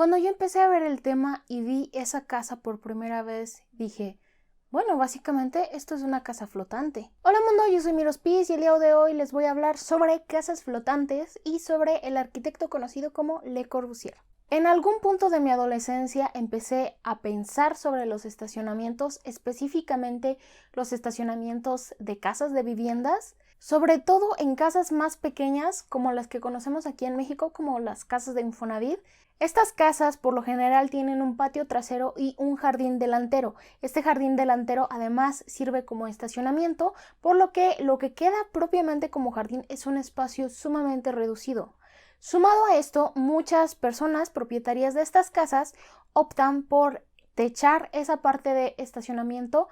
Cuando yo empecé a ver el tema y vi esa casa por primera vez, dije, bueno, básicamente esto es una casa flotante. Hola mundo, yo soy Miros Piz y el día de hoy les voy a hablar sobre casas flotantes y sobre el arquitecto conocido como Le Corbusier. En algún punto de mi adolescencia empecé a pensar sobre los estacionamientos, específicamente los estacionamientos de casas de viviendas, sobre todo en casas más pequeñas como las que conocemos aquí en México, como las casas de Infonavit. Estas casas por lo general tienen un patio trasero y un jardín delantero. Este jardín delantero además sirve como estacionamiento, por lo que queda propiamente como jardín es un espacio sumamente reducido. Sumado a esto, muchas personas propietarias de estas casas optan por techar esa parte de estacionamiento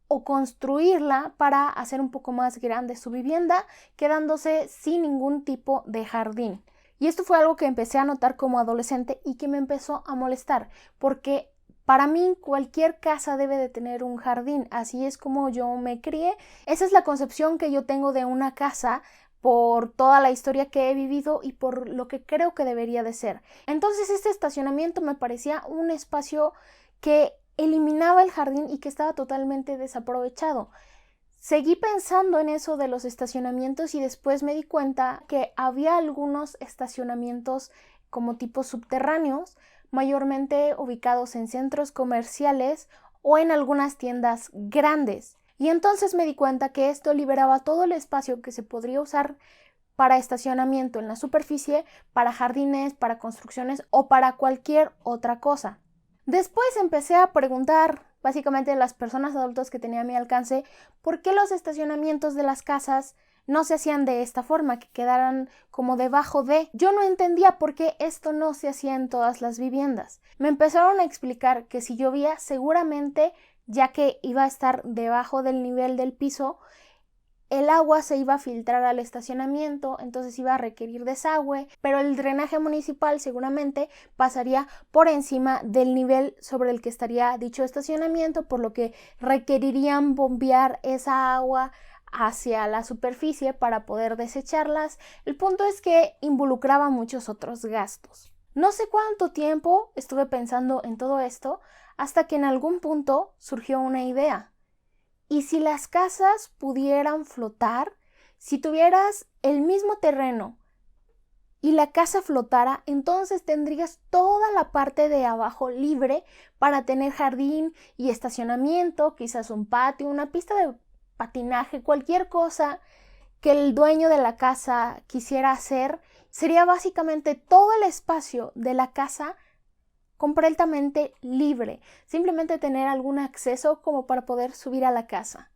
o construirla para hacer un poco más grande su vivienda, quedándose sin ningún tipo de jardín. Y esto fue algo que empecé a notar como adolescente y que me empezó a molestar, porque para mí cualquier casa debe de tener un jardín, así es como yo me crié. Esa es la concepción que yo tengo de una casa, por toda la historia que he vivido y por lo que creo que debería de ser. Entonces este estacionamiento me parecía un espacio que eliminaba el jardín y que estaba totalmente desaprovechado. Seguí pensando en eso de los estacionamientos y después me di cuenta que había algunos estacionamientos como tipo subterráneos, mayormente ubicados en centros comerciales o en algunas tiendas grandes. Y entonces me di cuenta que esto liberaba todo el espacio que se podría usar para estacionamiento en la superficie, para jardines, para construcciones o para cualquier otra cosa. Después empecé a preguntar básicamente a las personas adultas que tenía a mi alcance por qué los estacionamientos de las casas no se hacían de esta forma, que quedaran como debajo de. Yo no entendía por qué esto no se hacía en todas las viviendas. Me empezaron a explicar que si llovía seguramente, ya que iba a estar debajo del nivel del piso, el agua se iba a filtrar al estacionamiento, entonces iba a requerir desagüe, pero el drenaje municipal seguramente pasaría por encima del nivel sobre el que estaría dicho estacionamiento, por lo que requerirían bombear esa agua hacia la superficie para poder desecharlas. El punto es que involucraba muchos otros gastos. No sé cuánto tiempo estuve pensando en todo esto hasta que en algún punto surgió una idea. ¿Y si las casas pudieran flotar? Si tuvieras el mismo terreno y la casa flotara, entonces tendrías toda la parte de abajo libre para tener jardín y estacionamiento, quizás un patio, una pista de patinaje, cualquier cosa que el dueño de la casa quisiera hacer. Sería básicamente todo el espacio de la casa completamente libre, simplemente tener algún acceso como para poder subir a la casa.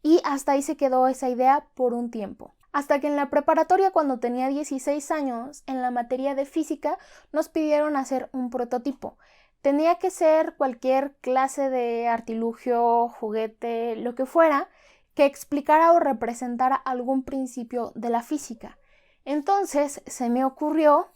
Y hasta ahí se quedó esa idea por un tiempo. Hasta que en la preparatoria, cuando tenía 16 años, en la materia de física, nos pidieron hacer un prototipo. Tenía que ser cualquier clase de artilugio, juguete, lo que fuera, que explicara o representara algún principio de la física. Entonces se me ocurrió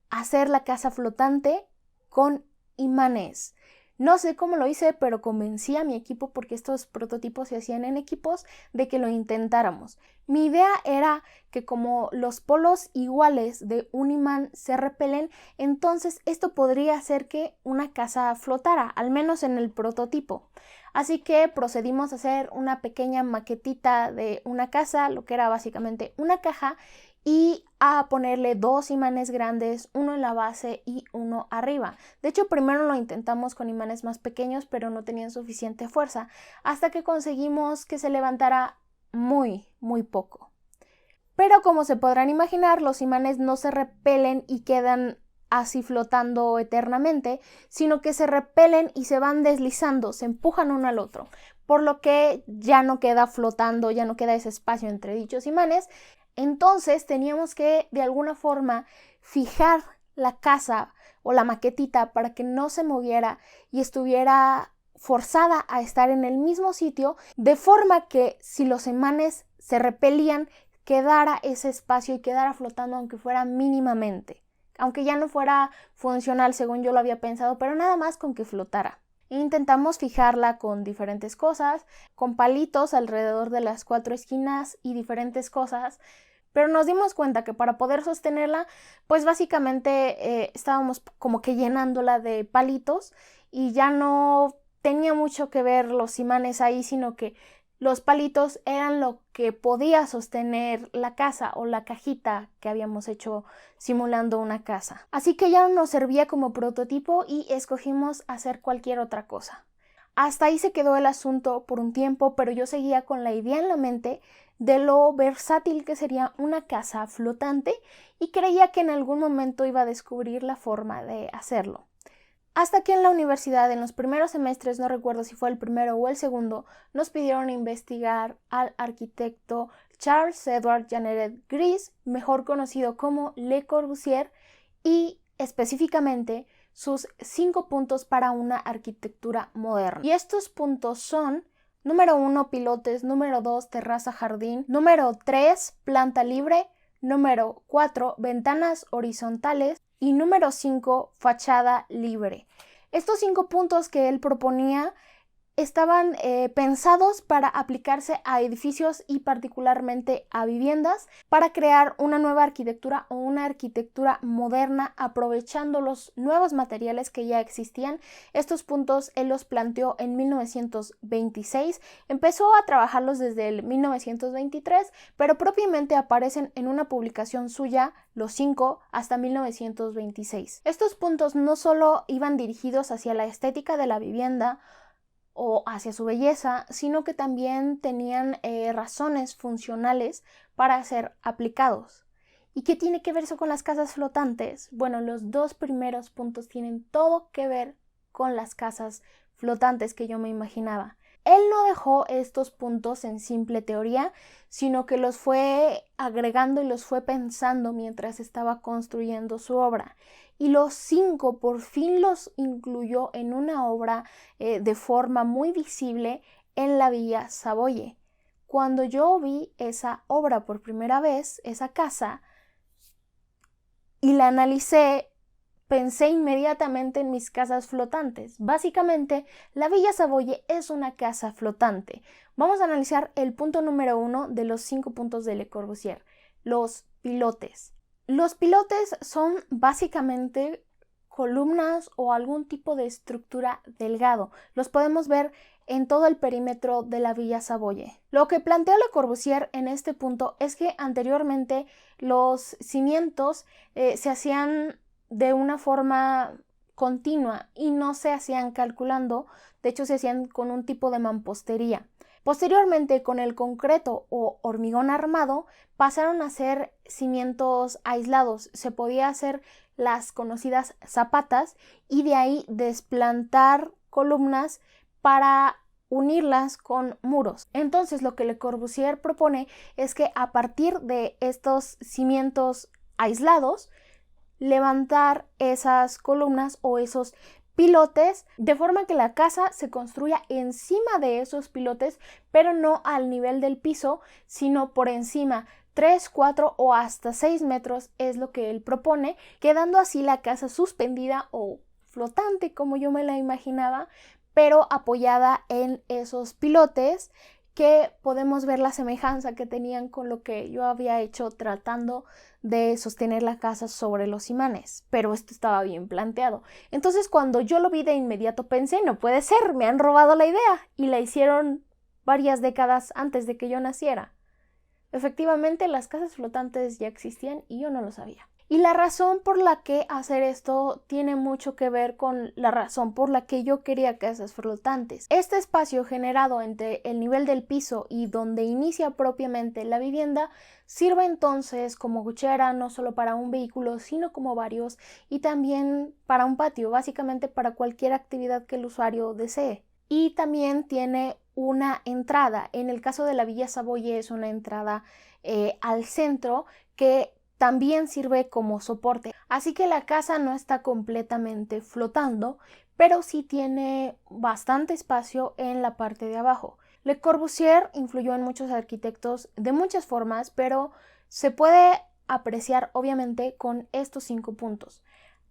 hacer la casa flotante con imanes. No sé cómo lo hice, pero convencí a mi equipo, porque estos prototipos se hacían en equipos, de que lo intentáramos. Mi idea era que como los polos iguales de un imán se repelen, entonces esto podría hacer que una casa flotara, al menos en el prototipo. Así que procedimos a hacer una pequeña maquetita de una casa, lo que era básicamente una caja, y a ponerle dos imanes grandes, uno en la base y uno arriba. De hecho, primero lo intentamos con imanes más pequeños, pero no tenían suficiente fuerza, hasta que conseguimos que se levantara muy poco. Pero como se podrán imaginar, los imanes no se repelen y quedan así flotando eternamente, sino que se repelen y se van deslizando, se empujan uno al otro, por lo que ya no queda flotando, ya no queda ese espacio entre dichos imanes. Entonces teníamos que de alguna forma fijar la casa o la maquetita para que no se moviera y estuviera forzada a estar en el mismo sitio, de forma que si los imanes se repelían, quedara ese espacio y quedara flotando, aunque fuera mínimamente, aunque ya no fuera funcional según yo lo había pensado, pero nada más con que flotara. Intentamos fijarla con diferentes cosas, con palitos alrededor de las 4 esquinas y diferentes cosas, pero nos dimos cuenta que para poder sostenerla, pues básicamente estábamos como que llenándola de palitos y ya no tenía mucho que ver los imanes ahí, sino que los palitos eran lo que podía sostener la casa o la cajita que habíamos hecho simulando una casa. Así que ya no nos servía como prototipo y escogimos hacer cualquier otra cosa. Hasta ahí se quedó el asunto por un tiempo, pero yo seguía con la idea en la mente de lo versátil que sería una casa flotante y creía que en algún momento iba a descubrir la forma de hacerlo. Hasta que en la universidad, en los primeros semestres, no recuerdo si fue el primero o el segundo, nos pidieron investigar al arquitecto Charles Edward Jeanneret Gris, mejor conocido como Le Corbusier, y específicamente sus 5 puntos para una arquitectura moderna. Y estos puntos son: número 1, pilotes; número 2, terraza jardín; número 3, planta libre; número 4, ventanas horizontales; y número 5, fachada libre. Estos 5 puntos que él proponía estaban pensados para aplicarse a edificios y particularmente a viviendas para crear una nueva arquitectura o una arquitectura moderna aprovechando los nuevos materiales que ya existían. Estos puntos él los planteó en 1926, empezó a trabajarlos desde el 1923, pero propiamente aparecen en una publicación suya, los 5, hasta 1926. Estos puntos no solo iban dirigidos hacia la estética de la vivienda o hacia su belleza, sino que también tenían razones funcionales para ser aplicados. ¿Y qué tiene que ver eso con las casas flotantes? Bueno, los 2 primeros puntos tienen todo que ver con las casas flotantes que yo me imaginaba. Él no dejó estos puntos en simple teoría, sino que los fue agregando y los fue pensando mientras estaba construyendo su obra. Y los 5 por fin los incluyó en una obra de forma muy visible en la Villa Savoye. Cuando yo vi esa obra por primera vez, esa casa, y la analicé, pensé inmediatamente en mis casas flotantes. Básicamente, la Villa Savoye es una casa flotante. Vamos a analizar el punto número 1 de los 5 puntos de Le Corbusier: los pilotes. Los pilotes son básicamente columnas o algún tipo de estructura delgado. Los podemos ver en todo el perímetro de la Villa Savoye. Lo que plantea Le Corbusier en este punto es que anteriormente los cimientos se hacían de una forma continua y no se hacían calculando, de hecho se hacían con un tipo de mampostería. Posteriormente, con el concreto o hormigón armado, pasaron a ser cimientos aislados. Se podía hacer las conocidas zapatas y de ahí desplantar columnas para unirlas con muros. Entonces, lo que Le Corbusier propone es que a partir de estos cimientos aislados, levantar esas columnas o esos pilotes de forma que la casa se construya encima de esos pilotes, pero no al nivel del piso, sino por encima. 3, 4 o hasta 6 metros es lo que él propone, quedando así la casa suspendida o flotante como yo me la imaginaba, pero apoyada en esos pilotes, que podemos ver la semejanza que tenían con lo que yo había hecho tratando de sostener la casa sobre los imanes, pero esto estaba bien planteado. Entonces, cuando yo lo vi de inmediato pensé, no puede ser, me han robado la idea, y la hicieron varias décadas antes de que yo naciera. Efectivamente, las casas flotantes ya existían y yo no lo sabía. Y la razón por la que hacer esto tiene mucho que ver con la razón por la que yo quería casas flotantes. Este espacio generado entre el nivel del piso y donde inicia propiamente la vivienda sirve entonces como cochera no solo para un vehículo, sino como varios, y también para un patio, básicamente para cualquier actividad que el usuario desee. Y también tiene una entrada. En el caso de la Villa Savoye es una entrada al centro que también sirve como soporte. Así que la casa no está completamente flotando, pero sí tiene bastante espacio en la parte de abajo. Le Corbusier influyó en muchos arquitectos de muchas formas, pero se puede apreciar obviamente con estos 5 puntos.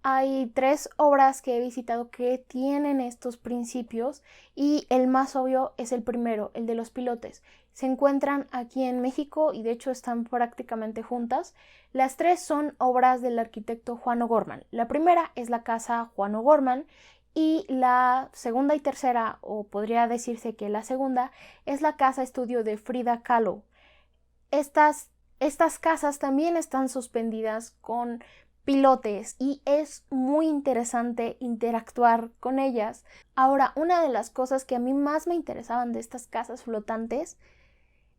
Hay 3 obras que he visitado que tienen estos principios y el más obvio es el primero, el de los pilotes. se encuentran aquí en México y de hecho están prácticamente juntas. Las tres son obras del arquitecto Juan O'Gorman. La primera es la casa Juan O'Gorman y la segunda y tercera, o podría decirse que la segunda, es la casa estudio de Frida Kahlo. Estas casas también están suspendidas con pilotes y es muy interesante interactuar con ellas. Ahora, una de las cosas que a mí más me interesaban de estas casas flotantes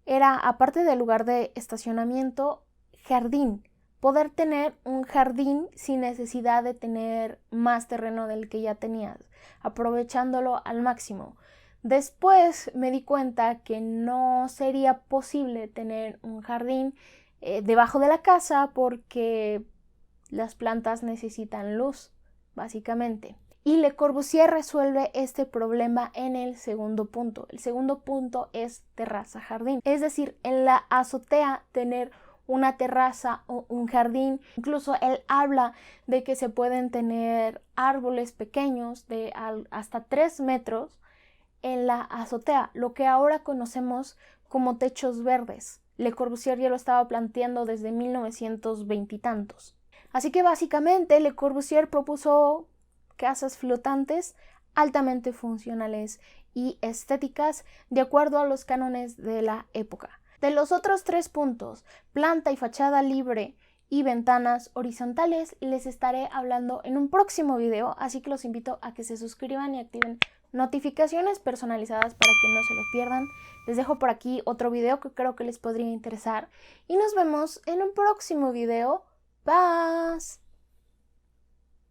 era, aparte del lugar de estacionamiento, jardín. Poder tener un jardín sin necesidad de tener más terreno del que ya tenías, aprovechándolo al máximo. Después me di cuenta que no sería posible tener un jardín debajo de la casa porque las plantas necesitan luz, básicamente. Y Le Corbusier resuelve este problema en el segundo punto. El segundo punto es terraza-jardín. Es decir, en la azotea tener una terraza o un jardín. Incluso él habla de que se pueden tener árboles pequeños de hasta 3 metros en la azotea, lo que ahora conocemos como techos verdes. Le Corbusier ya lo estaba planteando desde 1920 y tantos. Así que básicamente Le Corbusier propuso casas flotantes altamente funcionales y estéticas de acuerdo a los cánones de la época. De los otros 3 puntos, planta y fachada libre y ventanas horizontales, les estaré hablando en un próximo video, así que los invito a que se suscriban y activen notificaciones personalizadas para que no se lo pierdan. Les dejo por aquí otro video que creo que les podría interesar y nos vemos en un próximo video. Bye.